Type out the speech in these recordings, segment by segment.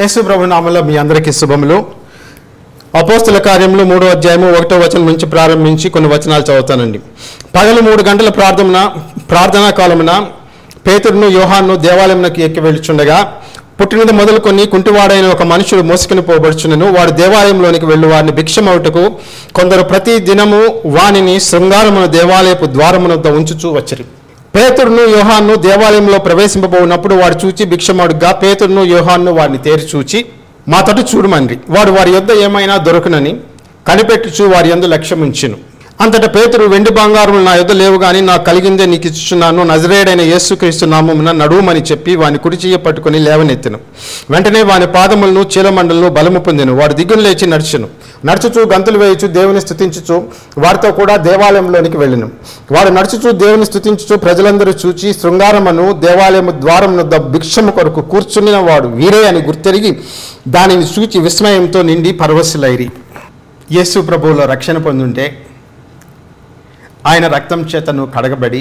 యేసు ప్రభు నామములో మీ అందరికీ శుభములు. అపోస్తల కార్యములు 3వ అధ్యాయము 1వ వచనం నుంచి ప్రారంభించి కొన్ని వచనాలు చదువుతానండి. పగలు 3 గంటల ప్రార్థనా కాలమున పేతురును యోహాను దేవాలయమునకు ఎక్కి వెళ్ళుచుండగా పుట్టినది మొదలుకొని కుంటివాడైన ఒక మనుషుడు మోసుకుని పోబడుచుండెను. వాడు దేవాలయంలోనికి వెళ్ళి వారిని భిక్షమవుటకు కొందరు ప్రతి దినము వానిని శృంగారమున దేవాలయపు ద్వారమునొద్ద ఉంచుచూ వచ్చిరి. పేతురును యోహాను దేవాలయంలో ప్రవేశింపబోనప్పుడు వాడు చూచి భిక్షమడుగా పేతురును యోహాను వారిని తేరి చూచి మా తట్టు చూడమని వాడు వారి యొద్ద ఏమైనా దొరుకునని కనిపెట్టుచు వారి యందు లక్ష్యముంచెను. అంతటా పేతురు వెండి బంగారములు నా యొద్ద లేవు గాని నాకు కలిగిందే నీకు ఇచ్చుచున్నాను, నజరేయుడైన యేసుక్రీస్తు నామమున నడువుమని చెప్పి వాని కుడి చెయ్యి పట్టుకుని లేవనెత్తెను. వెంటనే వాని పాదములను చీలమండలను బలము పొందెను. వాడు దిగ్గును లేచి నడుచుచు గంతులు వేయుచు దేవుని స్తుతించుచు వారితో కూడా దేవాలయంలోనికి వెళ్ళెను. వాడు నడుచుచు దేవుని స్తుతించుచు ప్రజలందరూ చూచి శృంగారమును దేవాలయము ద్వారమునొద్ద భిక్షము కొరకు కూర్చున్న వాడు వీరే అని గుర్తెరిగి దానిని చూచి విస్మయంతో నిండి పరవశులైరి. యేసు ప్రభువులో రక్షణ పొందుంటే ఆయన రక్తం చేతను కడగబడి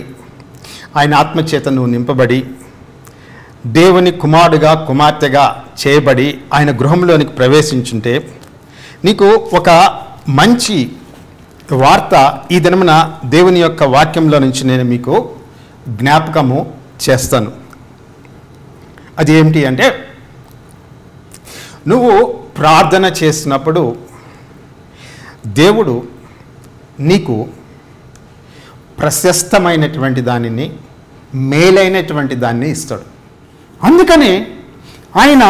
ఆయన ఆత్మచేతను నింపబడి దేవుని కుమారుడుగా కుమార్తెగా చేయబడి ఆయన గృహంలోనికి ప్రవేశించుంటే నీకు ఒక మంచి వార్త ఈ దినమున దేవుని యొక్క వాక్యంలో నుంచి నేను మీకు జ్ఞాపకము చేస్తాను. అది ఏమిటి అంటే, నువ్వు ప్రార్థన చేసినప్పుడు దేవుడు నీకు ప్రశస్తమైనటువంటి దానిని మేలైనటువంటి దాన్ని ఇస్తాడు. అందుకని ఆయన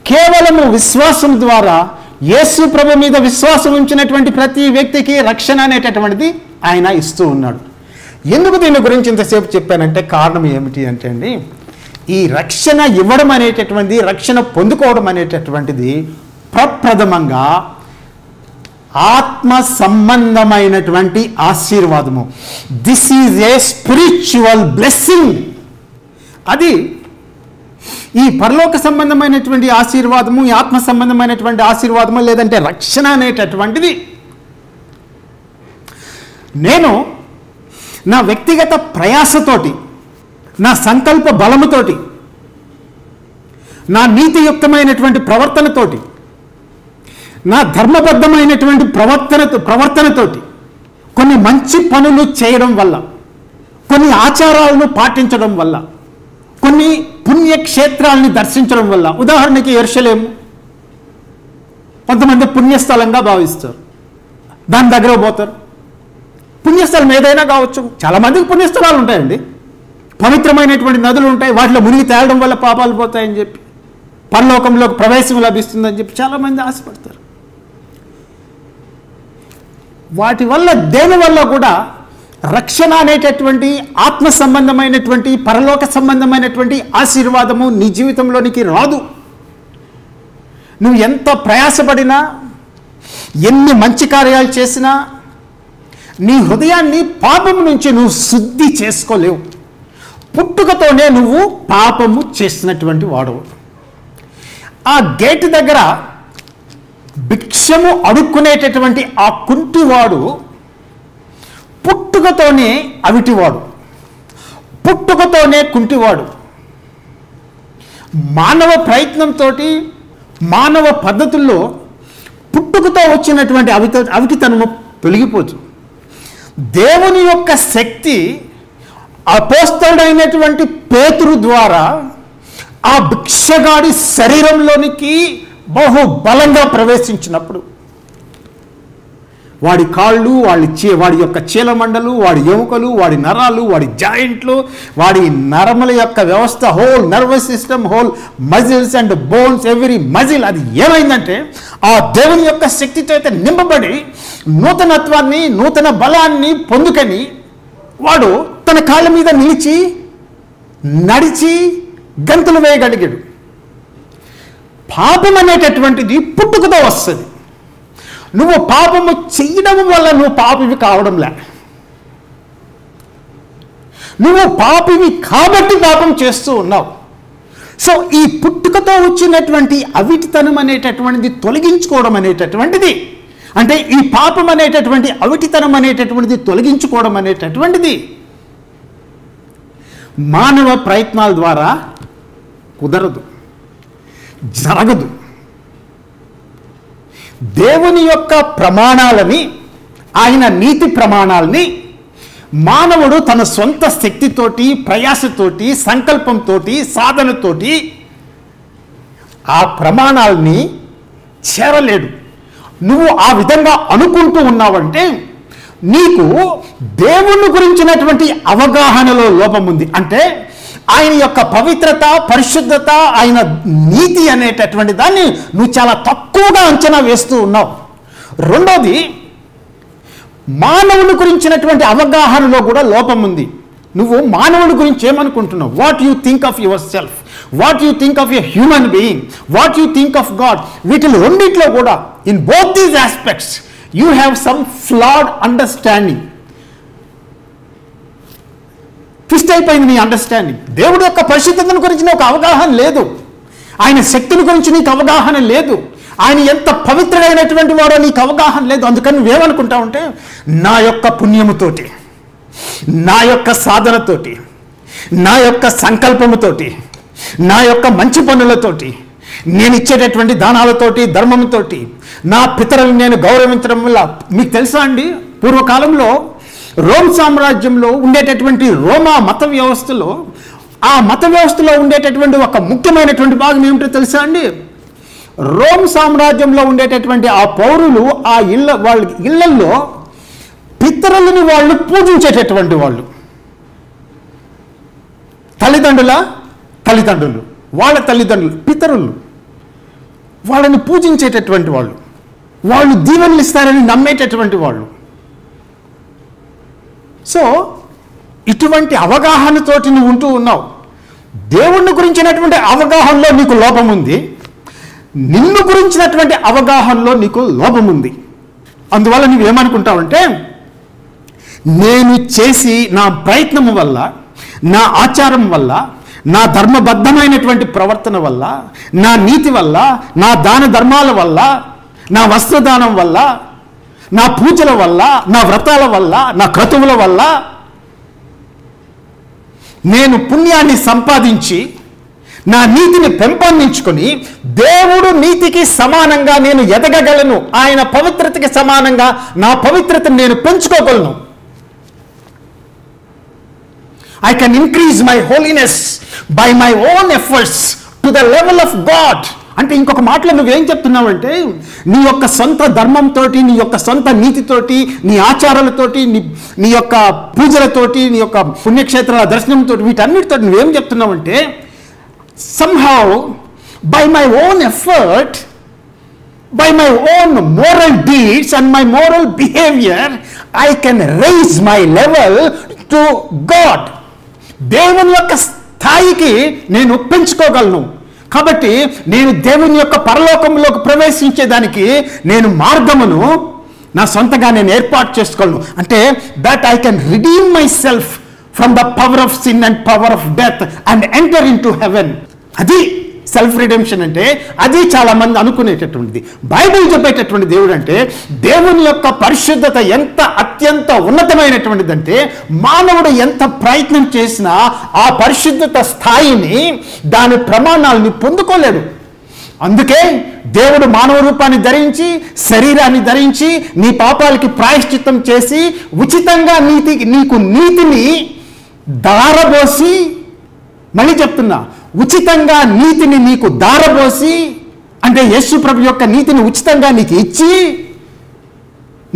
కేవలము విశ్వాసం ద్వారా యేసు ప్రభు మీద విశ్వాసం ఉంచినటువంటి ప్రతి వ్యక్తికి రక్షణ అనేటటువంటిది ఆయన ఇస్తూ ఉన్నాడు. ఎందుకు దీని గురించి ఇంతసేపు చెప్పానంటే కారణం ఏమిటి అంటే అండి, ఈ రక్షణ ఇవ్వడం అనేటటువంటిది, రక్షణ పొందుకోవడం అనేటటువంటిది ప్రప్రథమంగా ఆత్మ సంబంధమైనటువంటి ఆశీర్వాదము. This is a spiritual blessing. అది ఈ పరలోక సంబంధమైనటువంటి ఆశీర్వాదము, ఈ ఆత్మ సంబంధమైనటువంటి ఆశీర్వాదము, లేదంటే రక్షణ అనేటటువంటిది నేను నా వ్యక్తిగత ప్రయాసతోటి, నా సంకల్ప బలముతోటి, నా నీతియుక్తమైనటువంటి ప్రవర్తనతోటి, నా ధర్మబద్ధమైనటువంటి ప్రవర్తనతోటి కొన్ని మంచి పనులు చేయడం వల్ల, కొన్ని ఆచారాలను పాటించడం వల్ల, కొన్ని పుణ్యక్షేత్రాలని దర్శించడం వల్ల, ఉదాహరణకి యెరూషలేము కొంతమంది పుణ్యస్థలంగా భావిస్తారు, దాని దగ్గర పోతారు. పుణ్యస్థలం ఏదైనా కావచ్చు, చాలామందికి పుణ్యస్థలాలు ఉంటాయండి, పవిత్రమైనటువంటి నదులు ఉంటాయి, వాటిలో మునిగి తేలడం వల్ల పాపాలు పోతాయని చెప్పి, పరలోకంలోకి ప్రవేశం లభిస్తుందని చెప్పి చాలామంది ఆశపడతారు. వాటి వల్ల దేని వల్ల కూడా రక్షణ అనేటటువంటి ఆత్మ సంబంధమైనటువంటి పరలోక సంబంధమైనటువంటి ఆశీర్వాదము నీ జీవితంలోనికి రాదు. నువ్వు ఎంత ప్రయాసపడినా, ఎన్ని మంచి కార్యాలు చేసినా నీ హృదయాన్ని పాపం నుంచి నువ్వు శుద్ధి చేసుకోలేవు. పుట్టుకతోనే నువ్వు పాపము చేసినటువంటి వాడవు. ఆ గేటు దగ్గర భిక్షము అడుక్కునేటటువంటి ఆ కుంటివాడు పుట్టుకతోనే అవిటివాడు, పుట్టుకతోనే కుంటివాడు. మానవ ప్రయత్నంతో, మానవ పద్ధతుల్లో పుట్టుకతో వచ్చినటువంటి అవిటితనము తొలగిపోతుంది. దేవుని యొక్క శక్తి అపోస్తలుడైనటువంటి పేతురు ద్వారా ఆ భిక్షగాడి శరీరంలోనికి బహు బలంగా ప్రవేశించినప్పుడు వాడి కాళ్ళు, వాడి యొక్క చీలమండలు, వాడి ఎముకలు, వాడి నరాలు, వాడి జాయింట్లు, వాడి నరముల యొక్క వ్యవస్థ, whole nervous system, whole muscles and bones, every muscle, అది ఏమైందంటే ఆ దేవుని యొక్క శక్తితో అయితే నింపబడి నూతనత్వాన్ని, నూతన బలాన్ని పొందుకొని వాడు తన కాళ్ళ మీద నిలిచి నడిచి గంతులు వేయగలిగాడు. పాపం అనేటటువంటిది పుట్టుకతో వస్తుంది. నువ్వు పాపము చేయడం వల్ల నువ్వు పాపివి కావడంలే, నువ్వు పాపివి కాబట్టి పాపం చేస్తూ ఉన్నావు. సో ఈ పుట్టుకతో వచ్చినటువంటి అవిటితనం అనేటటువంటిది తొలగించుకోవడం అనేటటువంటిది, అంటే ఈ పాపం అనేటటువంటి అవిటితనం అనేటటువంటిది తొలగించుకోవడం అనేటటువంటిది మానవ ప్రయత్నాల ద్వారా కుదరదు. జరగదు. దేవుని యొక్క ప్రమాణాలని, ఆయన నీతి ప్రమాణాలని మానవుడు తన సొంత శక్తితోటి, ప్రయాసతోటి, సంకల్పంతో, సాధనతోటి ఆ ప్రమాణాలని చేరలేడు. నువ్వు ఆ విధంగా అనుకుంటూ ఉన్నావంటే నీకు దేవుని గురించినటువంటి అవగాహనలో లోపం ఉంది. అంటే ఆయన యొక్క పవిత్రత, పరిశుద్ధత, ఆయన నీతి అనేటటువంటి దాన్ని నువ్వు చాలా తక్కువగా అంచనా వేస్తూ ఉన్నావు. రెండోది, మానవుని గురించినటువంటి అవగాహనలో కూడా లోపం ఉంది. నువ్వు మానవుడి గురించి ఏమనుకుంటున్నావు? What you think of your self, what you think of a human being, what you think of God. వీటిలో రెండిట్లో కూడా, in both these aspects you have some ఫ్లాడ్ understanding. Twist అయిపోయింది నీ అండర్స్టాండింగ్. దేవుడి యొక్క పరిశుద్ధతను గురించి నీకు అవగాహన లేదు, ఆయన శక్తిని గురించి నీకు అవగాహన లేదు, ఆయన ఎంత పవిత్రుడైనటువంటి వాడో నీకు అవగాహన లేదు. అందుకని నువ్వేమనుకుంటావంటే నా యొక్క పుణ్యముతోటి, నా యొక్క సాధనతోటి, నా యొక్క సంకల్పముతోటి, నా యొక్క మంచి పనులతోటి, నేను ఇచ్చేటటువంటి దానాలతోటి, ధర్మంతోటి, నా పితరులను నేను గౌరవించడం వల్ల. మీకు తెలుసా అండి, పూర్వకాలంలో రోమ్ సామ్రాజ్యంలో ఉండేటటువంటి రోమా మత వ్యవస్థలో, ఆ మత వ్యవస్థలో ఉండేటటువంటి ఒక ముఖ్యమైనటువంటి భాగం ఏమిటో తెలుసా అండి? రోమ్ సామ్రాజ్యంలో ఉండేటటువంటి ఆ పౌరులు ఆ వాళ్ళ ఇళ్లలో పితరులని వాళ్ళు పూజించేటటువంటి వాళ్ళు. తల్లిదండ్రులు, వాళ్ళ తల్లిదండ్రులు, పితరులు, వాళ్ళని పూజించేటటువంటి వాళ్ళు, వాళ్ళు దీవెనలు ఇస్తారని నమ్మేటటువంటి వాళ్ళు. సో ఇటువంటి అవగాహనతోటి నువ్వు ఉంటూ ఉన్నావు. దేవుణ్ణి గురించినటువంటి అవగాహనలో నీకు లోపం ఉంది, నిన్ను గురించినటువంటి అవగాహనలో నీకు లోపం ఉంది. అందువల్ల నువ్వేమనుకుంటావంటే నేను చేసి నా ప్రయత్నము వల్ల, నా ఆచారం వల్ల, నా ధర్మబద్ధమైనటువంటి ప్రవర్తన వల్ల, నా నీతి వల్ల, నా దాన ధర్మాల వల్ల, నా వస్త్రదానం వల్ల, నా పూజల వల్ల, నా వ్రతాల వల్ల, నా క్రతువుల వల్ల నేను పుణ్యాన్ని సంపాదించి నా నీతిని పెంపొందించుకొని దేవుడు నీతికి సమానంగా నేను ఎదగగలను, ఆయన పవిత్రతకి సమానంగా నా పవిత్రతను నేను పెంచుకోగలను. I can increase my holiness by my own efforts to the level of God. అంటే ఇంకొక మాటలో నువ్వేం చెప్తున్నావంటే నీ యొక్క సొంత ధర్మంతోటి, నీ యొక్క సొంత నీతితోటి, నీ ఆచారాలతోటి, నీ యొక్క పూజలతోటి, నీ యొక్క పుణ్యక్షేత్రాల దర్శనంతో, వీటన్నిటితో నువ్వేం చెప్తున్నావంటే somehow by my own effort, by my own moral deeds and my moral behavior, I can raise my level to God. దేవుని యొక్క స్థాయికి నేను పెంచుకోగలను. కాబట్టి నేను దేవుని యొక్క పరలోకంలోకి ప్రవేశించేదానికి నేను మార్గమును నా సొంతగా నేను ఏర్పాటు చేసుకోగలను. అంటే that I can redeem my self from the power of sin and power of death and enter in to heaven. అది సెల్ఫ్ రిడెంప్షన్ అంటే, అది చాలా మంది అనుకునేటటువంటిది. బైబిల్ చెప్పేటటువంటి దేవుడు అంటే, దేవుని యొక్క పరిశుద్ధత ఎంత అత్యంత ఉన్నతమైనటువంటిది అంటే, మానవుడు ఎంత ప్రయత్నం చేసినా ఆ పరిశుద్ధత స్థాయిని, దాని ప్రమాణాలని పొందుకోలేడు. అందుకే దేవుడు మానవ రూపాన్ని ధరించి, శరీరాన్ని ధరించి, నీ పాపాలకి ప్రాయశ్చిత్తం చేసి, ఉచితంగా నీకు నీతిని దారబోసి, మళ్ళీ చెప్తున్నా, ఉచితంగా నీతిని నీకు దారబోసి, అంటే యేసు ప్రభు యొక్క నీతిని ఉచితంగా నీకు ఇచ్చి,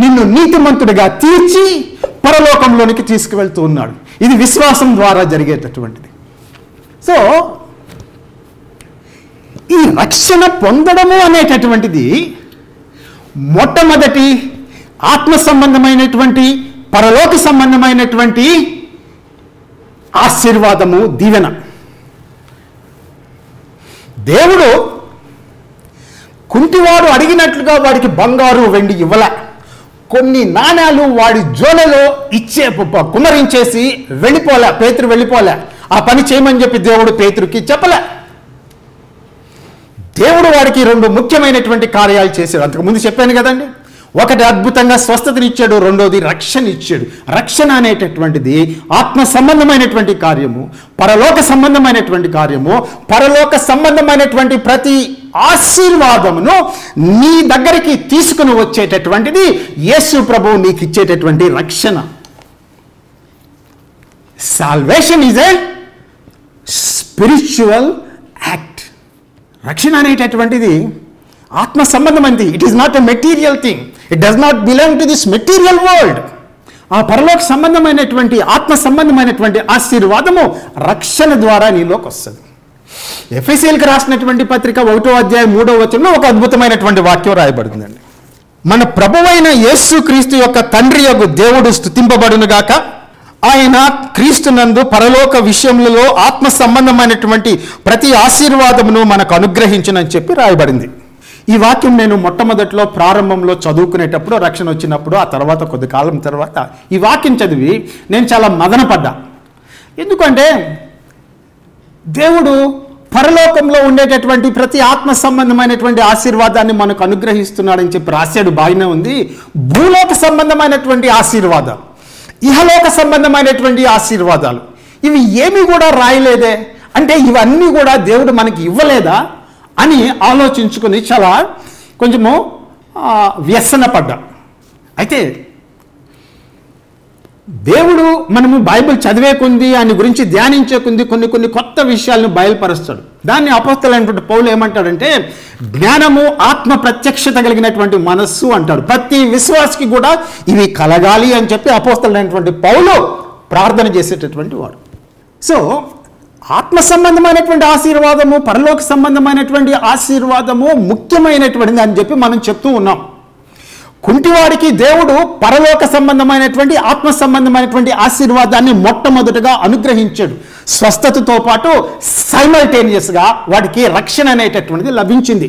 నిన్ను నీతిమంతుడిగా తీర్చి పరలోకంలోనికి తీసుకువెళ్తూ ఉన్నాడు. ఇది విశ్వాసం ద్వారా జరిగేటటువంటిది. సో ఈ రక్షణ పొందడము అనేటటువంటిది మొట్టమొదటి ఆత్మ సంబంధమైనటువంటి, పరలోక సంబంధమైనటువంటి ఆశీర్వాదము, దీవెన. దేవుడు కుంటివాడు అడిగినట్లుగా వాడికి బంగారు వెండి ఇవ్వలే. కొన్ని నాణ్యాలు వాడి జోలలో కుమరించేసి వెళ్ళిపోలే. పేతురు వెళ్ళిపోలే. ఆ పని చేయమని చెప్పి దేవుడు పేతురుకి చెప్పలే. దేవుడు వాడికి రెండు ముఖ్యమైనటువంటి కార్యాలు చేశాడు. అంతకుముందు చెప్పాను కదండి. ఒకటి అద్భుతంగా స్వస్థతనిచ్చాడు, రెండోది రక్షణ ఇచ్చాడు. రక్షణ అనేటటువంటిది ఆత్మ సంబంధమైనటువంటి కార్యము, పరలోక సంబంధమైనటువంటి కార్యము. పరలోక సంబంధమైనటువంటి ప్రతి ఆశీర్వాదమును నీ దగ్గరికి తీసుకుని వచ్చేటటువంటిది యేసు ప్రభువు నీకు ఇచ్చేటటువంటి రక్షణ. Salvation is a spiritual act. రక్షణ అనేటటువంటిది ఆత్మ సంబంధమైనది. It is not a material thing. It does not belong to this material world. ఆ పరలోక సంబంధమైనటువంటి ఆత్మ సంబంధమైనటువంటి ఆశీర్వాదము రక్షణ ద్వారా నీలోకి వస్తుంది. ఎఫెసీయులకు రాసినటువంటి పత్రిక 1వ అధ్యాయం 3వ వచనంలో ఒక అద్భుతమైనటువంటి వాక్యం రాయబడుతుందండి. మన ప్రభువైన యేసు క్రీస్తు యొక్క తండ్రి యొక్క దేవుడు స్తుతింపబడునుగాక. ఆయన క్రీస్తునందు పరలోక విషయములలో ఆత్మ సంబంధమైనటువంటి ప్రతి ఆశీర్వాదమును మనకు అనుగ్రహించునని చెప్పి రాయబడింది. ఈ వాక్యం నేను మొట్టమొదట్లో ప్రారంభంలో చదువుకునేటప్పుడు, రక్షణ వచ్చినప్పుడు, ఆ తర్వాత కొద్ది కాలం తర్వాత ఈ వాక్యం చదివి నేను చాలా మదనపడ్డా. ఎందుకంటే దేవుడు పరలోకంలో ఉండేటటువంటి ప్రతి ఆత్మ సంబంధమైనటువంటి ఆశీర్వాదాన్ని మనకు అనుగ్రహిస్తున్నాడని చెప్పి రాశాడు, బాగానే ఉంది. భూలోక సంబంధమైనటువంటి ఆశీర్వాదాలు, ఇహలోక సంబంధమైనటువంటి ఆశీర్వాదాలు ఇవి ఏమీ కూడా రాయలేదే. అంటే ఇవన్నీ కూడా దేవుడు మనకి ఇవ్వలేదా అని ఆలోచించుకుని చాలా కొంచెము వ్యసనపడ్డా. అయితే దేవుడు మనము బైబిల్ చదివే కొంది, ఆయన గురించి ధ్యానించే కొంది కొన్ని కొత్త విషయాలను బయలుపరుస్తాడు. దాన్ని అపోస్తలుడైనటువంటి పౌలు ఏమంటాడంటే జ్ఞానము, ఆత్మ ప్రత్యక్షత కలిగినటువంటి మనస్సు అంటాడు. ప్రతి విశ్వాసికి కూడా ఇవి కలగాలి అని చెప్పి అపోస్తలుడైనటువంటి పౌలు ప్రార్థన చేసేటటువంటి వాడు. సో ఆత్మ సంబంధమైనటువంటి ఆశీర్వాదము, పరలోక సంబంధమైనటువంటి ఆశీర్వాదము ముఖ్యమైనటువంటిది అని చెప్పి మనం చెప్తూ ఉన్నాం. కుంటివాడికి దేవుడు పరలోక సంబంధమైనటువంటి ఆత్మ సంబంధమైనటువంటి ఆశీర్వాదాన్ని మొట్టమొదటిగా అనుగ్రహించాడు. స్వస్థతతో పాటు సైమల్టేనియస్గా వాడికి రక్షణ అనేటటువంటిది లభించింది.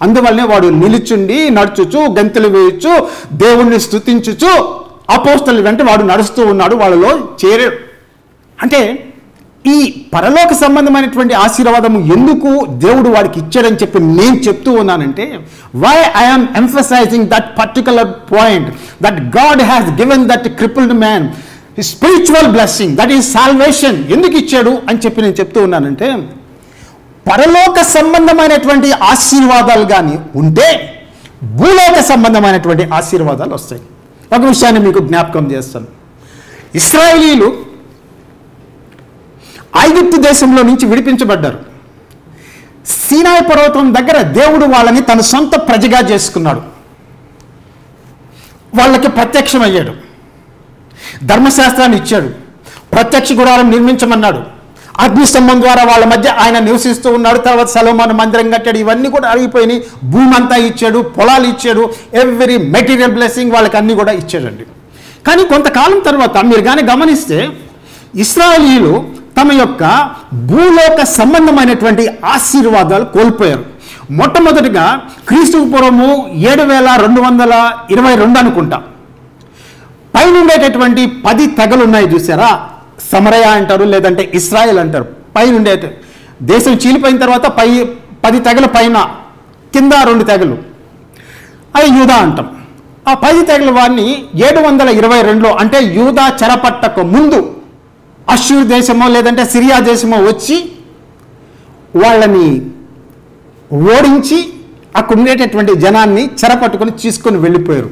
అందువల్లనే వాడు నిలుచుండి నడుచుచు, గంతులు వేయచ్చు, దేవుణ్ణి స్తుతించుచు అపోస్తలుల వెంట వాడు నడుస్తూ ఉన్నాడు, వాళ్ళలో చేరాడు. అంటే ఈ పరలోక సంబంధమైనటువంటి ఆశీర్వాదము ఎందుకు దేవుడు వాడికి ఇచ్చాడని చెప్పి నేను చెప్తూ ఉన్నానంటే, why I'm emphasising that particular point that God has given that crippled man spiritual blessing, that is salvation. ఎందుకు ఇచ్చాడు అని చెప్పి నేను చెప్తూ ఉన్నానంటే, పరలోక సంబంధమైనటువంటి ఆశీర్వాదాలు కానీ ఉంటే భూలోక సంబంధమైనటువంటి ఆశీర్వాదాలు వస్తాయి. ఒక విషయాన్ని మీకు జ్ఞాపకం చేస్తాను. ఇశ్రాయేలీయులు ఐగుప్తు దేశంలో నుంచి విడిపించబడ్డారు. సీనాయి పర్వతం దగ్గర దేవుడు వాళ్ళని తన సొంత ప్రజగా చేసుకున్నాడు. వాళ్ళకి ప్రత్యక్షమయ్యాడు, ధర్మశాస్త్రాన్ని ఇచ్చాడు, ప్రత్యక్ష గుడారం నిర్మించమన్నాడు, అగ్నిస్తంభం ద్వారా వాళ్ళ మధ్య ఆయన నివసిస్తూ ఉన్నాడు. తర్వాత సొలొమోను మందిరం కట్టాడు. ఇవన్నీ కూడా అడిగిపోయినాయి. భూమి అంతా ఇచ్చాడు, పొలాలు ఇచ్చాడు, ఎవ్రీ మెటీరియల్ బ్లెస్సింగ్ వాళ్ళకి అన్నీ కూడా ఇచ్చాడండి. కానీ కొంతకాలం తర్వాత మీరు కానీ గమనిస్తే ఇశ్రాయేలీయులు తమ యొక్క భూలోక సంబంధమైనటువంటి ఆశీర్వాదాలు కోల్పోయారు. మొట్టమొదటిగా క్రీస్తుకు పూర్వము 7222 అనుకుంటా పైన ఉండేటటువంటి 10 తెగలు ఉన్నాయి చూసారా, సమరయ అంటారు, లేదంటే ఇస్రాయేల్ అంటారు. పైన ఉండే దేశం చీలిపోయిన తర్వాత 10 తెగల పైన, కింద 2 తెగలు, అది యూదా అంటాం. ఆ 10 తెగల వారిని 722లో అంటే యూదా చెరపట్టక ముందు అష్షూరు దేశమో లేదంటే సిరియా దేశమో వచ్చి వాళ్ళని ఓడించి అక్కడ ఉండేటటువంటి జనాన్ని చెరపట్టుకొని తీసుకొని వెళ్ళిపోయారు.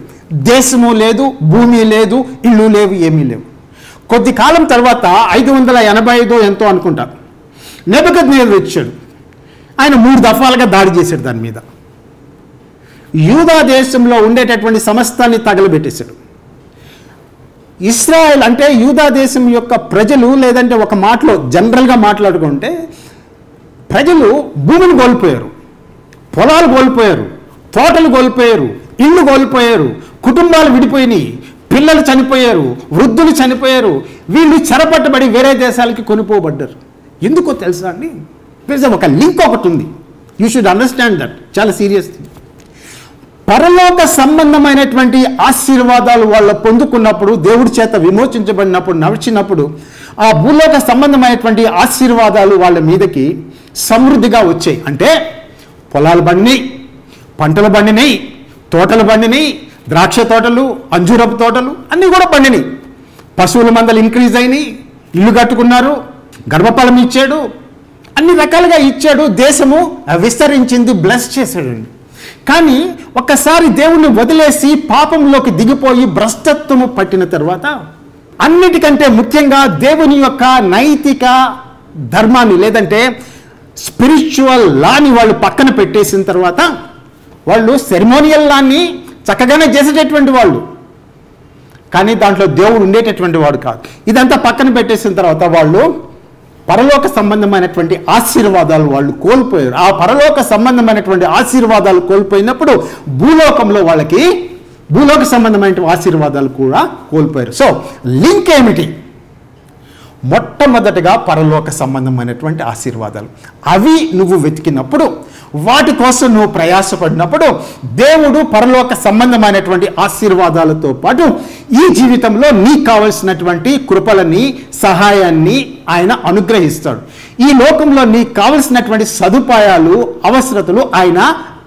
దేశము లేదు, భూమి లేదు, ఇల్లు లేవు, ఏమీ లేవు. కొద్ది కాలం తర్వాత 585 ఎంతో అనుకుంటా నెబుకద్నెజరు వచ్చాడు. ఆయన 3 దఫాలుగా దాడి చేశాడు దాని మీద. యూదా దేశంలో ఉండేటటువంటి సమస్తాన్ని తగలబెట్టేశాడు. ఇస్రాయేల్ అంటే యూదా దేశం యొక్క ప్రజలు, లేదంటే ఒక మాటలో జనరల్గా మాట్లాడుకుంటే ప్రజలు భూమిని కోల్పోయారు, పొలాలు కోల్పోయారు, తోటలు కోల్పోయారు, ఇళ్ళు కోల్పోయారు, కుటుంబాలు విడిపోయినాయి, పిల్లలు చనిపోయారు, వృద్ధులు చనిపోయారు. వీళ్ళు చెరపట్టబడి వేరే దేశాలకి కొనుక్కోబడ్డారు. ఎందుకో తెలుసా అండి? ఒక లింక్ ఒకటి ఉంది. You should understand that. చాలా సీరియస్ థింగ్. పరలోక సంబంధమైనటువంటి ఆశీర్వాదాలు వాళ్ళు పొందుకున్నప్పుడు, దేవుడి చేత విమోచించబడినప్పుడు, నడిచినప్పుడు ఆ భూలోక సంబంధమైనటువంటి ఆశీర్వాదాలు వాళ్ళ మీదకి సమృద్ధిగా వచ్చాయి. అంటే పొలాలు పండినాయి, పంటలు పండినాయి, తోటలు పండినాయి, ద్రాక్ష తోటలు, అంజూరపు తోటలు అన్నీ కూడా పండినాయి. పశువుల మందలు ఇంక్రీజ్ అయినాయి, ఇల్లు కట్టుకున్నారు, గర్భఫలం ఇచ్చాడు, అన్ని రకాలుగా ఇచ్చాడు, దేశము విస్తరించింది, బ్లెస్ చేశాడండి. కానీ ఒక్కసారి దేవుణ్ణి వదిలేసి పాపంలోకి దిగిపోయి భ్రష్టత్వము పట్టిన తర్వాత, అన్నిటికంటే ముఖ్యంగా దేవుని యొక్క నైతిక ధర్మాన్ని లేదంటే స్పిరిచువల్ లాని వాళ్ళు పక్కన పెట్టేసిన తర్వాత, వాళ్ళు సెరిమోనియల్ లాని చక్కగానే చేసేటటువంటి వాళ్ళు, కానీ దాంట్లో దేవుడు ఉండేటటువంటి వాడు కాదు. ఇదంతా పక్కన పెట్టేసిన తర్వాత వాళ్ళు పరలోక సంబంధమైనటువంటి ఆశీర్వాదాలు వాళ్ళు కోల్పోయారు. ఆ పరలోక సంబంధమైనటువంటి ఆశీర్వాదాలు కోల్పోయినప్పుడు భూలోకంలో వాళ్ళకి భూలోక సంబంధమైన ఆశీర్వాదాలు కూడా కోల్పోయారు. సో లింక్ ఏమిటి? మొట్టమొదటిగా పరలోక సంబంధమైనటువంటి ఆశీర్వాదాలు. అవి నువ్వు వెతికినప్పుడు, వాటి కోసం నువ్వు ప్రయాసపడినప్పుడు, దేవుడు పరలోక సంబంధమైనటువంటి ఆశీర్వాదాలతో పాటు ఈ జీవితంలో నీకు కావలసినటువంటి కృపలని, సహాయాన్ని ఆయన అనుగ్రహిస్తాడు. ఈ లోకంలో నీకు కావలసినటువంటి సదుపాయాలు, అవసరతలు ఆయన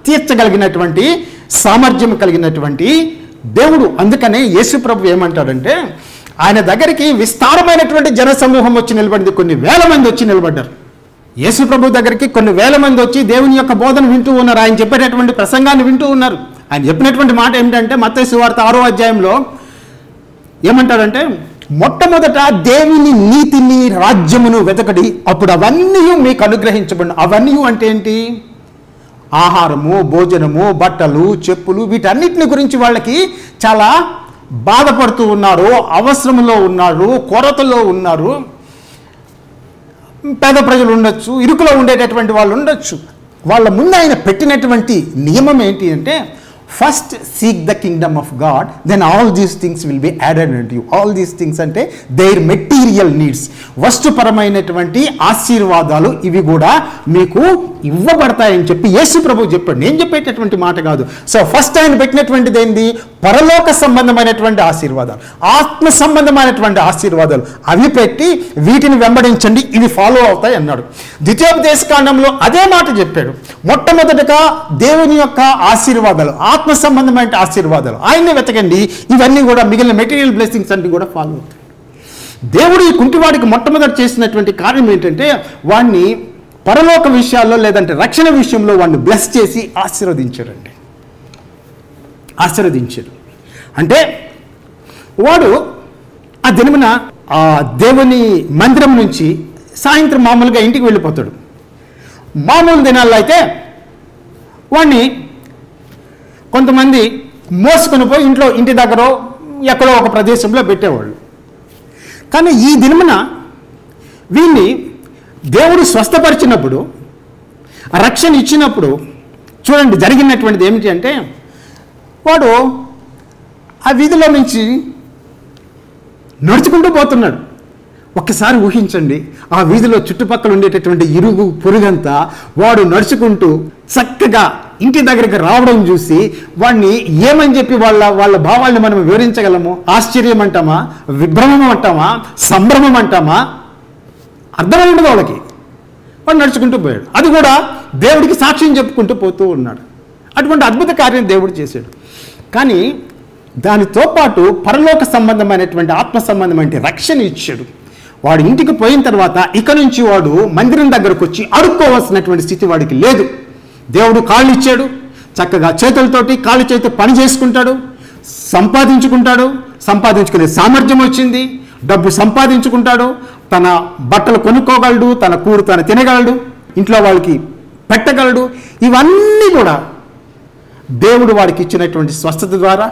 తీర్చగలిగినటువంటి సామర్థ్యం కలిగినటువంటి దేవుడు. అందుకనే యేసు ప్రభు ఏమంటాడంటే, ఆయన దగ్గరికి విస్తారమైనటువంటి జనసమూహం వచ్చి నిలబడింది. కొన్ని వేల మంది వచ్చి నిలబడ్డారు. యేసు ప్రభు దగ్గరికి కొన్ని వేల మంది వచ్చి దేవుని యొక్క బోధన వింటూ ఉన్నారు. ఆయన చెప్పేటటువంటి ప్రసంగాన్ని వింటూ ఉన్నారు. ఆయన చెప్పినటువంటి మాట ఏమిటంటే, మత్తయి సువార్త 6వ అధ్యాయంలో ఏమంటాడంటే, మొట్టమొదట దేవుని నీతిని, రాజ్యమును వెతకడి, అప్పుడు అవన్నీ మీకు అనుగ్రహించబడిన. అవన్నీ అంటే ఏంటి? ఆహారము, భోజనము, బట్టలు, చెప్పులు, వీటన్నిటిని గురించి వాళ్ళకి చాలా బాధపడుతూ ఉన్నారు, అవసరంలో ఉన్నారు, కొరతలో ఉన్నారు. పేద ప్రజలు ఉండొచ్చు, ఇరుకులో ఉండేటటువంటి వాళ్ళు ఉండొచ్చు. వాళ్ళ ముందు ఆయన పెట్టినటువంటి నియమం ఏంటి అంటే, first seek the kingdom of God, then all these things will be added unto you. All these things అంటే దేర్ మెటీరియల్ నీడ్స్, వస్తుపరమైనటువంటి ఆశీర్వాదాలు ఇవి కూడా మీకు ఇవ్వబడతాయని చెప్పి యేసు ప్రభు చెప్పాడు. నేను చెప్పేటటువంటి మాట కాదు. సో ఫస్ట్ ఆయన పెట్టినటువంటిది ఏంది? పరలోక సంబంధమైనటువంటి ఆశీర్వాదాలు, ఆత్మ సంబంధమైనటువంటి ఆశీర్వాదాలు. అవి పెట్టి వీటిని వెంబడించండి, ఇవి ఫాలో అవుతాయి అన్నాడు. ద్వితీయోపదేశకాండంలో అదే మాట చెప్పాడు. మొట్టమొదటిగా దేవుని యొక్క ఆశీర్వాదాలు, ఆత్మ సంబంధమైన ఆశీర్వాదాలు ఆయన్ని వెతకండి, ఇవన్నీ కూడా మిగిలిన మెటీరియల్ బ్లెస్సింగ్స్ అన్ని కూడా ఫాలో అవుతాయి. దేవుడు ఈ కుంటివాడికి మొట్టమొదటి చేసినటువంటి కార్యం ఏంటంటే, వాడిని పరలోక విషయాల్లో లేదంటే రక్షణ విషయంలో వాడిని బ్లెస్ చేసి ఆశీర్వదించాడండి. ఆశీర్వదించాడు అంటే వాడు ఆ దినమున ఆ దేవుని మందిరం నుంచి సాయంత్రం మామూలుగా ఇంటికి వెళ్ళిపోతాడు. మామూలు దినాల్లో అయితే వాడిని కొంతమంది మోసుకొని పోయి ఇంటి దగ్గర ఎక్కడో ఒక ప్రదేశంలో పెట్టేవాళ్ళు. కానీ ఈ దినమున వీడిని దేవుడు స్వస్థపరిచినప్పుడు, రక్షణ ఇచ్చినప్పుడు చూడండి జరిగినటువంటిది ఏమిటి అంటే, వాడు ఆ వీధిలో నుంచి నడుచుకుంటూ పోతున్నాడు. ఒక్కసారి ఊహించండి, ఆ వీధిలో చుట్టుపక్కల ఉండేటటువంటి ఇరుగు పొరుగంతా వాడు నడుచుకుంటూ చక్కగా ఇంటి దగ్గరికి రావడం చూసి వాడిని ఏమని చెప్పి వాళ్ళ భావాల్ని మనం వివరించగలము? ఆశ్చర్యం అంటామా, విభ్రమం అంటామా, సంభ్రమం అంటామా? అర్థమై ఉండదు వాళ్ళకి. వాడు నడుచుకుంటూ పోయాడు. అది కూడా దేవుడికి సాక్ష్యం చెప్పుకుంటూ పోతూ ఉన్నాడు. అటువంటి అద్భుత కార్యం దేవుడు చేశాడు. కానీ దానితో పాటు పరలోక సంబంధమైనటువంటి ఆత్మ సంబంధమైన రక్షణ ఇచ్చాడు. వాడు ఇంటికి పోయిన తర్వాత ఇక నుంచి వాడు మందిరం దగ్గరకు వచ్చి అడుక్కోవాల్సినటువంటి స్థితి వాడికి లేదు. దేవుడు కాళ్ళు ఇచ్చాడు, చక్కగా చేతులతోటి కాళ్ళు చేతి పని చేసుకుంటాడు, సంపాదించుకునే సామర్థ్యం వచ్చింది, డబ్బు సంపాదించుకుంటాడు, తన బట్టలు కొనుక్కోగలడు, తన కూడు తను తినగలడు, ఇంట్లో వాళ్ళకి పెట్టగలడు. ఇవన్నీ కూడా దేవుడు వాడికి ఇచ్చినటువంటి స్వస్థత ద్వారా,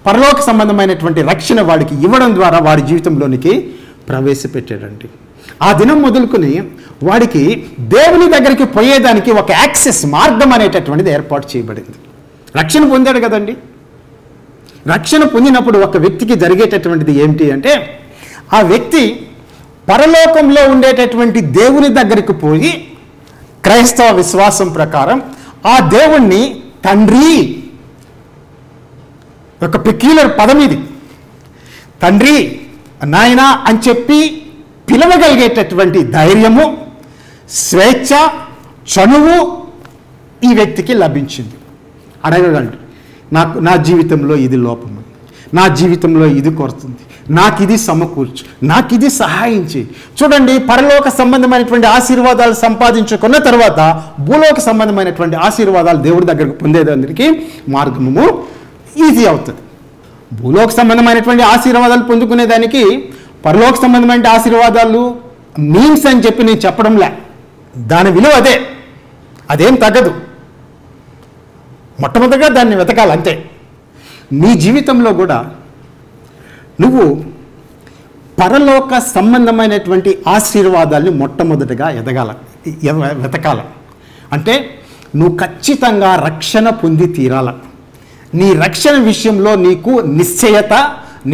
పరలోక సంబంధమైనటువంటి రక్షణ వాడికి ఇవ్వడం ద్వారా వాడి జీవితంలోనికి ప్రవేశపెట్టాడండి. ఆ దినం మొదలుకొని వాడికి దేవుని దగ్గరికి పోయేదానికి ఒక యాక్సెస్ మార్గం అనేటటువంటిది ఏర్పాటు చేయబడింది. రక్షణ పొందాడు కదండి. రక్షణ పొందినప్పుడు ఒక వ్యక్తికి జరిగేటటువంటిది ఏమిటి అంటే, ఆ వ్యక్తి పరలోకంలో ఉండేటటువంటి దేవుని దగ్గరికి పోయి క్రైస్తవ విశ్వాసం ప్రకారం ఆ దేవుణ్ణి తండ్రి, ఒక పెక్యులర్ పదం ఇది, తండ్రి నాయనా అని చెప్పి పిలవగలిగేటటువంటి ధైర్యము, స్వేచ్ఛ, చనువు ఈ వ్యక్తికి లభించింది. అడగగలడు, నా జీవితంలో ఇది లోపం, నా జీవితంలో ఇది కొరతుంది, నాకు ఇది సమకూర్చు, నాకు ఇది సహాయం చేయి. చూడండి, పరలోక సంబంధమైనటువంటి ఆశీర్వాదాలు సంపాదించుకున్న తర్వాత భూలోక సంబంధమైనటువంటి ఆశీర్వాదాలు దేవుడి దగ్గరకు పొందేదానికి మార్గము ఈజీ అవుతుంది. భూలోక సంబంధమైనటువంటి ఆశీర్వాదాలు పొందుకునేదానికి పరలోక సంబంధమైన ఆశీర్వాదాలు మీన్స్ అని చెప్పి నేను చెప్పడంలే, దాని విలువ అదేం తగ్గదు. మొట్టమొదటిగా దాన్ని వెతకాలి అంతే. నీ జీవితంలో కూడా నువ్వు పరలోక సంబంధమైనటువంటి ఆశీర్వాదాల్ని మొట్టమొదటిగా వెతకాల. అంటే నువ్వు ఖచ్చితంగా రక్షణ పొంది తీరాల. నీ రక్షణ విషయంలో నీకు నిశ్చయత,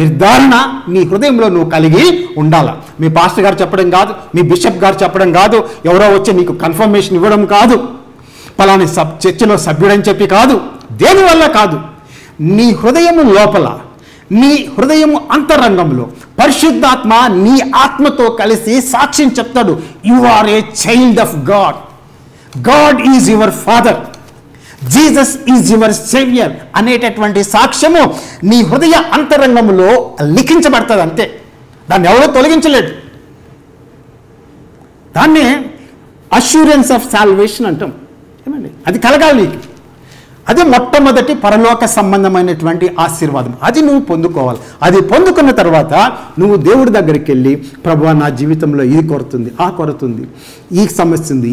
నిర్ధారణ నీ హృదయంలో నువ్వు కలిగి ఉండాల. మీ పాస్టర్ గారు చెప్పడం కాదు, మీ బిషప్ గారు చెప్పడం కాదు, ఎవరో వచ్చి నీకు కన్ఫర్మేషన్ ఇవ్వడం కాదు, పలాని చర్చిలో సభ్యుడని చెప్పి కాదు, దేనివల్ల కాదు. నీ హృదయము లోపల, నీ హృదయము అంతరంగంలో పరిశుద్ధాత్మ నీ ఆత్మతో కలిసి సాక్ష్యం చెప్తాడు, you are a child of God, God is your father, Jesus is your saviour అనేటటువంటి సాక్ష్యము నీ హృదయ అంతరంగంలో లిఖించబడుతుంది అంతే. దాన్ని ఎవరో తొలగించలేడు. దాన్నే అష్యూరెన్స్ ఆఫ్ సాల్వేషన్ అంటాం. ఏమండి, అది కలగాలి నీకు. అది మొట్టమొదటి పరలోక సంబంధమైనటువంటి ఆశీర్వాదం. అది నువ్వు పొందుకోవాలి. అది పొందుకున్న తర్వాత నువ్వు దేవుడి దగ్గరికి వెళ్ళి, ప్రభువా నా జీవితంలో ఇది కొరతుంది, ఆ కొరతుంది, ఈ సమస్య ఉంది,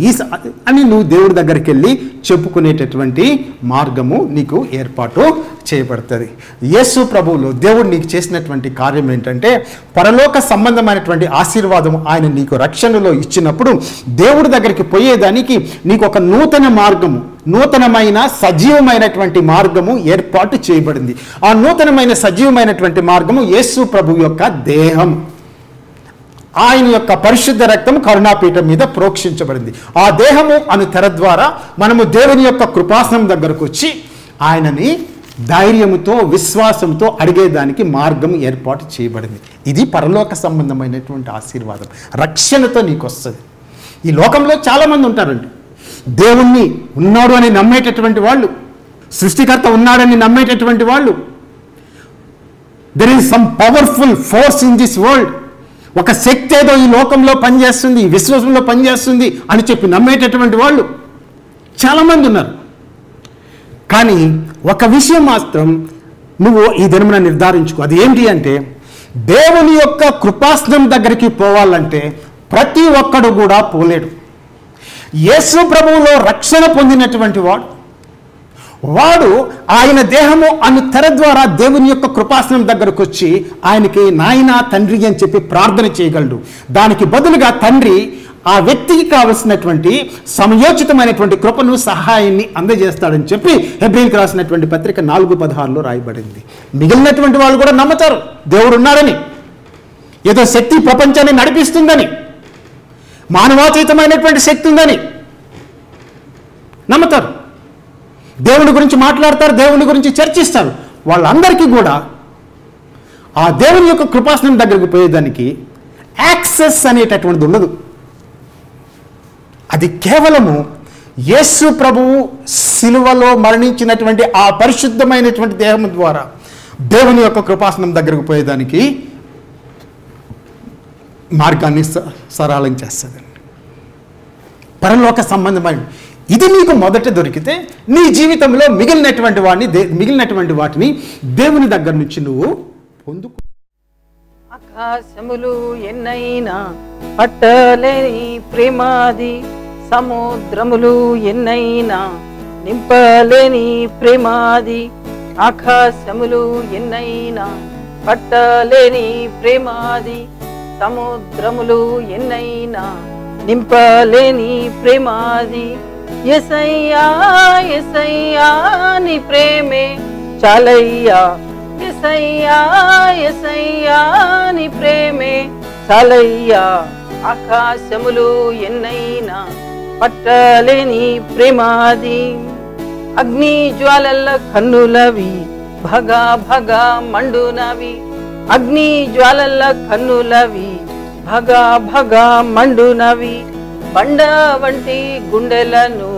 అని నువ్వు దేవుడి దగ్గరికి వెళ్ళి చెప్పుకునేటటువంటి మార్గము నీకు ఏర్పాటు చేయబడుతుంది. యేసు ప్రభువులో దేవుడు నీకు చేసినటువంటి కార్యం ఏంటంటే, పరలోక సంబంధమైనటువంటి ఆశీర్వాదం ఆయన నీకు రక్షణలో ఇచ్చినప్పుడు దేవుడి దగ్గరికి పోయేదానికి నీకు ఒక నూతన మార్గము, నూతనమైన సజీవమైనటువంటి మార్గము ఏర్పాటు చేయబడింది. ఆ నూతనమైన సజీవమైనటువంటి మార్గము యేసు ప్రభు యొక్క దేహం. ఆయన యొక్క పరిశుద్ధ రక్తం కరుణాపీఠం మీద ప్రోక్షించబడింది. ఆ దేహము అను తెర ద్వారా మనము దేవుని యొక్క కృపాసనం దగ్గరకు వచ్చి ఆయనని ధైర్యముతో, విశ్వాసంతో అడిగేదానికి మార్గం ఏర్పాటు చేయబడింది. ఇది పరలోక సంబంధమైనటువంటి ఆశీర్వాదం. రక్షణతో నీకు వస్తుంది. ఈ లోకంలో చాలామంది ఉంటారండి, దేవుణ్ణి ఉన్నాడు అని నమ్మేటటువంటి వాళ్ళు, సృష్టికర్త ఉన్నాడని నమ్మేటటువంటి వాళ్ళు. There is some powerful force in this world, ఒక శక్తి ఏదో ఈ లోకంలో పనిచేస్తుంది, ఈ విశ్వాసంలో పనిచేస్తుంది అని చెప్పి నమ్మేటటువంటి వాళ్ళు చాలామంది ఉన్నారు. కానీ ఒక విషయం మాత్రం నువ్వు ఈ దినమున నిర్ధారించుకో. అది ఏంటి అంటే, దేవుని యొక్క కృపాసనం దగ్గరికి పోవాలంటే ప్రతి ఒక్కడు కూడా పోలేడు. యేసు ప్రభువులో రక్షణ పొందినటువంటి వాడు ఆయన దేహము అను తెర ద్వారా దేవుని యొక్క కృపాసనం దగ్గరకు వచ్చి ఆయనకి నాయన, తండ్రి అని చెప్పి ప్రార్థన చేయగలడు. దానికి బదులుగా తండ్రి ఆ వ్యక్తికి కావలసినటువంటి సమయోచితమైనటువంటి కృపను, సహాయాన్ని అందజేస్తాడని చెప్పి హెబ్రీయులకు రాసినటువంటి పత్రిక 4:16 రాయబడింది. మిగిలినటువంటి వాళ్ళు కూడా నమ్ముతారు దేవుడు ఉన్నాడని, ఏదో శక్తి ప్రపంచాన్ని నడిపిస్తుందని, మానవాతీతమైనటువంటి శక్తి ఉందని నమ్ముతారు. దేవుని గురించి మాట్లాడతారు, దేవుని గురించి చర్చిస్తారు. వాళ్ళందరికీ కూడా ఆ దేవుని యొక్క కృపాసనం దగ్గరికి పోయేదానికి యాక్సెస్ అనేటటువంటిది ఉండదు. అది కేవలము యేసు ప్రభువు సిలువలో మరణించినటువంటి ఆ పరిశుద్ధమైనటువంటి దేహం ద్వారా దేవుని యొక్క కృపాసనం దగ్గరకు పోయేదానికి మార్గాన్ని సరళం చేస్తుంది. పరలోక సంబంధమైన ఇది నీకు మొదట దొరికితే నీ జీవితంలో మిగిలినటువంటి వాటిని దేవుని దగ్గర నుంచి నువ్వు పొందుకో. ఆకాశములు ఎన్నైనా పట్టలేని ప్రేమాది, సముద్రములు ఎన్నైనా నింపలేని ప్రేమాది. ఆకాశములు ఎన్నైనా పట్టలేని ప్రేమాది, సముద్రములు ఎన్నైనా నింపలేని ప్రేమాది. యేసయ్యా యేసయ్యా నీ ప్రేమే చాలయ్యా, యేసయ్యా యేసయ్యా నీ ప్రేమే చాలయ్యా. ఆకాశములు ఎన్నైనా పట్టలేని ప్రేమాది. అగ్ని జ్వాలల కన్నులవి భగా భగా మండునవి, అగ్ని జ్వాలల కన్నులవి భగా భగా మండునవి. బండ వంటి గుండెలను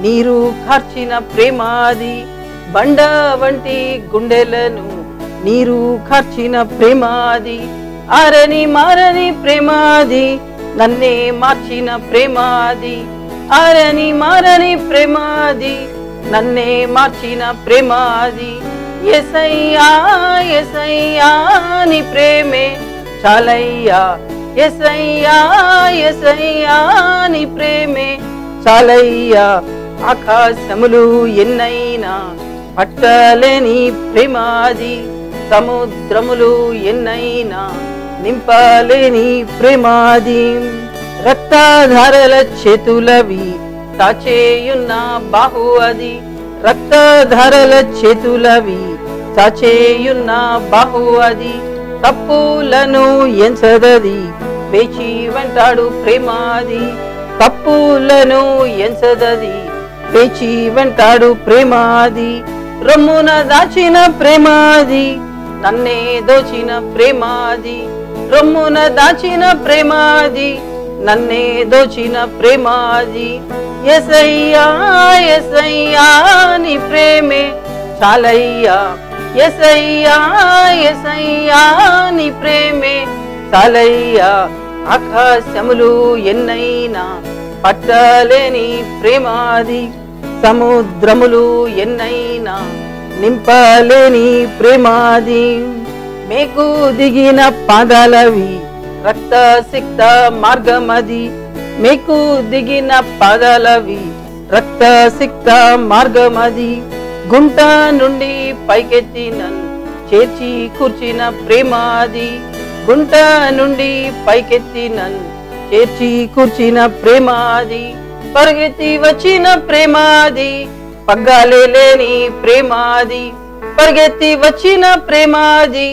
నీరు కార్చిన ప్రేమాది, బండ వంటి గుండెలను నీరు ఖర్చిన ప్రేమాది, ఆరని మారని ప్రేమాది, నన్నే మార్చిన ప్రేమాది, ఆరని మారని ప్రేమాది, నన్నే మార్చిన ప్రేమాది. యేసయ్యా యేసయ్యా నీ ప్రేమే చాలయ్యా, యేసయ్యా యేసయ్యా నీ ప్రేమే చాలయ్యా. ఆకాశములు ఎన్నైనా పట్టలేని ప్రేమాది, సముద్రములు ఎన్నైనా నింపలేని ప్రేమాది. రక్తధారల చేతులవి చాచేయున్న బాహు అది, రక్తధారల చేతులవి చాచేయున్న బాహు అది. తప్పులను ఎంచదది, వేచి వెంటాడు ప్రేమాది, తప్పులను ఎంచదది, వేచి వెంటాడు ప్రేమాది. రొమ్మున దాచిన ప్రేమాది, నన్నే దోచిన ప్రేమాది, రొమ్మున దాచిన ప్రేమాది, నన్నే దోచిన ప్రేమాది. యేసయ్యా యేసయ్యా నీ ప్రేమే చాలయ్యా, యేసయ్యా యేసయ్యా నీ ప్రేమే చాలయ్యా. ఆకాశములు ఎన్నైనా పట్టలేని ప్రేమాది, సముద్రములు ఎన్నైనా నింపలేని ప్రేమాది. మేకు దిగిన పాదాలవి రక్త సిక్త మార్గమది, మేకు దిగిన పాదాలవి రక్త సిక్త మార్గమది. గుంట నుండి పైకెత్తి నన్ను చేర్చి కూర్చిన ప్రేమాది, గుంట నుండి పైకెత్తి నన్ను చేర్చి కూర్చిన ప్రేమాది. పరిగెత్తి వచ్చిన ప్రేమాది, పగ్గాలే లేని ప్రేమాది, పరిగెత్తి వచ్చిన ప్రేమాది,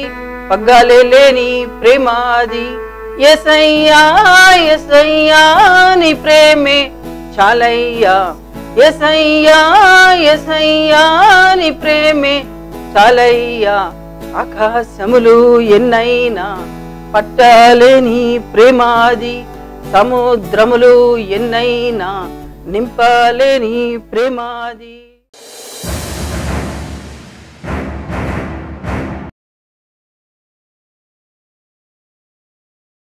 పగ్గాలే లేని ప్రేమాది. యేసయ్యా యేసయ్యా నీ ప్రేమే చాలయ్యా, యేసయ్యా యేసయ్యా నీ ప్రేమే చాలయ్యా. ఆకాశములు ఎన్నైనా పట్టలేని ప్రేమాది, సముద్రములు ఎన్నైనా నింపలేని ప్రేమాది.